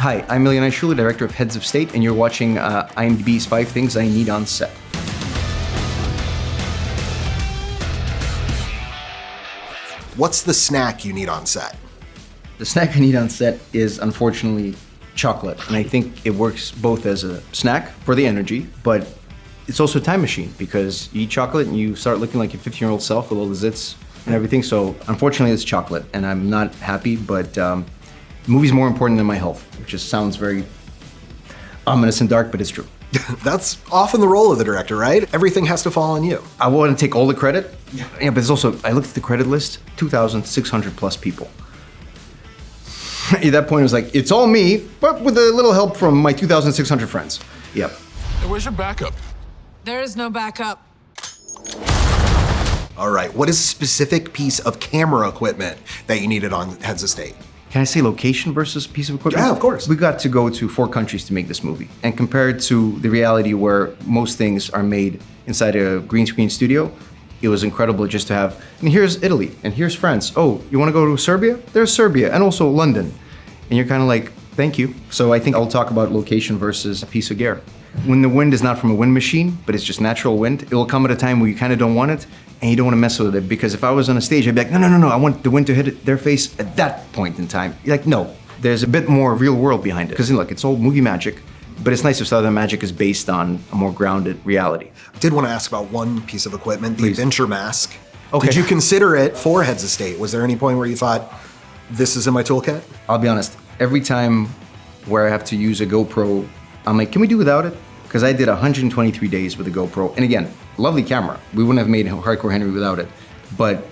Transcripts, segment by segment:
Hi, I'm Ilya Naishuller, Director of Heads of State, and you're watching IMDb's 5 Things I Need on Set. What's the snack you need on set? The snack I need on set is, unfortunately, chocolate. And I think it works both as a snack for the energy, but it's also a time machine because you eat chocolate and you start looking like your 15-year-old self with all the zits and everything. So unfortunately, it's chocolate, and I'm not happy, but the movie's more important than my health, which just sounds very ominous and dark, but it's true. That's often the role of the director, right? Everything has to fall on you. I want to take all the credit. Yeah, but it's also, I looked at the credit list, 2,600 plus people. At that point, it was like, it's all me, but with a little help from my 2,600 friends. Yep. Hey, where's your backup? There is no backup. All right, what is a specific piece of camera equipment that you needed on Heads of State? Can I say location versus piece of equipment? Yeah, of course. We got to go to 4 countries to make this movie. And compared to the reality where most things are made inside a green screen studio, it was incredible just to have, and here's Italy, and here's France. Oh, you wanna go to Serbia? There's Serbia, and also London. And you're kind of like, thank you. So I think I'll talk about location versus a piece of gear. When the wind is not from a wind machine, but it's just natural wind, it will come at a time where you kind of don't want it, and you don't want to mess with it. Because if I was on a stage, I'd be like, no, I want the wind to hit their face at that point in time. You're like, no, there's a bit more real world behind it. Because look, it's all movie magic, but it's nice if some of that magic is based on a more grounded reality. I did want to ask about one piece of equipment, the Please. adventure mask. Okay. Did you consider it for Heads of State? Was there any point where you thought, this is in my toolkit? I'll be honest, every time where I have to use a GoPro, I'm like, can we do without it? Because I did 123 days with a GoPro. And again, lovely camera. We wouldn't have made Hardcore Henry without it. But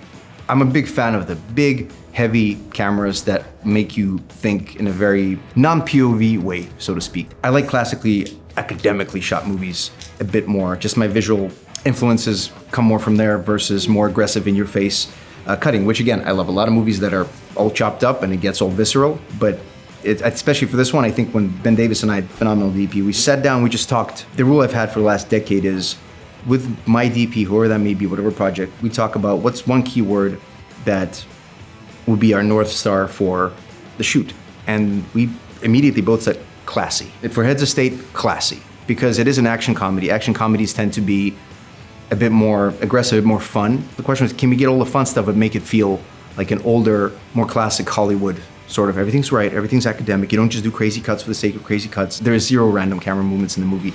I'm a big fan of the big, heavy cameras that make you think in a very non-POV way, so to speak. I like classically, academically shot movies a bit more. Just my visual influences come more from there versus more aggressive in your face cutting, which again, I love a lot of movies that are all chopped up and it gets all visceral, but especially for this one, I think when Ben Davis and I had phenomenal DP, we sat down, we just talked. The rule I've had for the last decade is, with my DP, whoever that may be, whatever project, we talk about what's one keyword that would be our North Star for the shoot. And we immediately both said, classy. For Heads of State, classy. Because it is an action comedy. Action comedies tend to be a bit more aggressive, more fun. The question is, can we get all the fun stuff but make it feel like an older, more classic Hollywood sort of everything's right, everything's academic. You don't just do crazy cuts for the sake of crazy cuts. There is 0 random camera movements in the movie.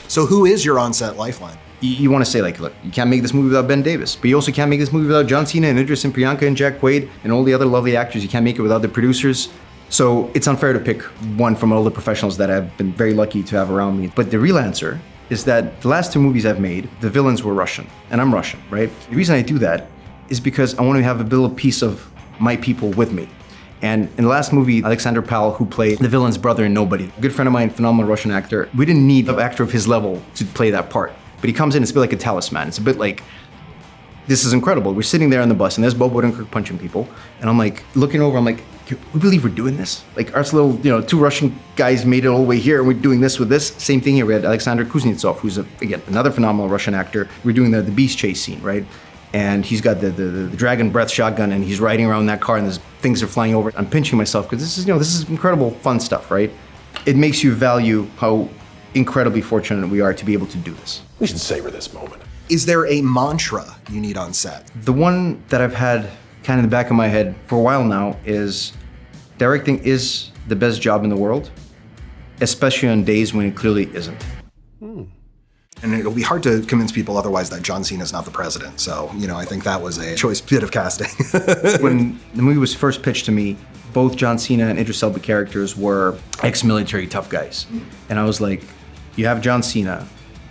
So who is your on-set lifeline? You want to say like, look, you can't make this movie without Ben Davis, but you also can't make this movie without John Cena and Idris and Priyanka and Jack Quaid and all the other lovely actors. You can't make it without the producers. So it's unfair to pick one from all the professionals that I've been very lucky to have around me. But the real answer is that the last 2 movies I've made, the villains were Russian, and I'm Russian, right? The reason I do that is because I want to have a little piece of my people with me. And in the last movie, Alexander Pal, who played the villain's brother in Nobody, a good friend of mine, phenomenal Russian actor, we didn't need an actor of his level to play that part. But he comes in, it's a bit like a talisman. It's a bit like, this is incredible. We're sitting there on the bus and there's Bob Odenkirk punching people. And I'm like, looking over, I'm like, we believe we're doing this? Like our little, 2 Russian guys made it all the way here and we're doing this with this. Same thing here, we had Alexander Kuznetsov, who's, again, another phenomenal Russian actor. We're doing the beast chase scene, right? And he's got the dragon breath shotgun and he's riding around that car and there's things are flying over. I'm pinching myself because this is incredible fun stuff, right? It makes you value how incredibly fortunate we are to be able to do this. We should savor this moment. Is there a mantra you need on set? The one that I've had kind of in the back of my head for a while now is directing is the best job in the world, especially on days when it clearly isn't. And it'll be hard to convince people otherwise that John Cena is not the president. So, I think that was a choice bit of casting. When the movie was first pitched to me, both John Cena and Idris Elba characters were ex-military tough guys. And I was like, you have John Cena,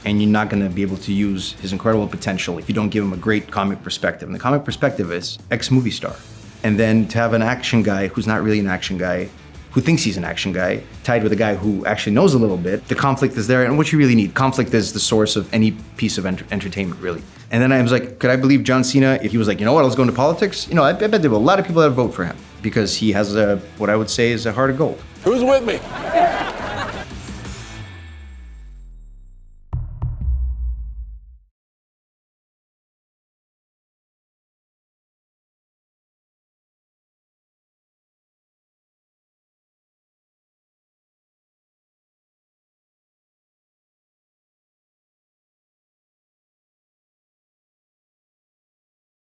and you're not gonna be able to use his incredible potential if you don't give him a great comic perspective. And the comic perspective is ex-movie star. And then to have an action guy who's not really an action guy, who thinks he's an action guy, tied with a guy who actually knows a little bit, the conflict is there, and what you really need. Conflict is the source of any piece of entertainment, really. And then I was like, could I believe John Cena if he was like, you know what, I was going to politics? I bet there were a lot of people that would vote for him because he has what I would say is a heart of gold. Who's with me?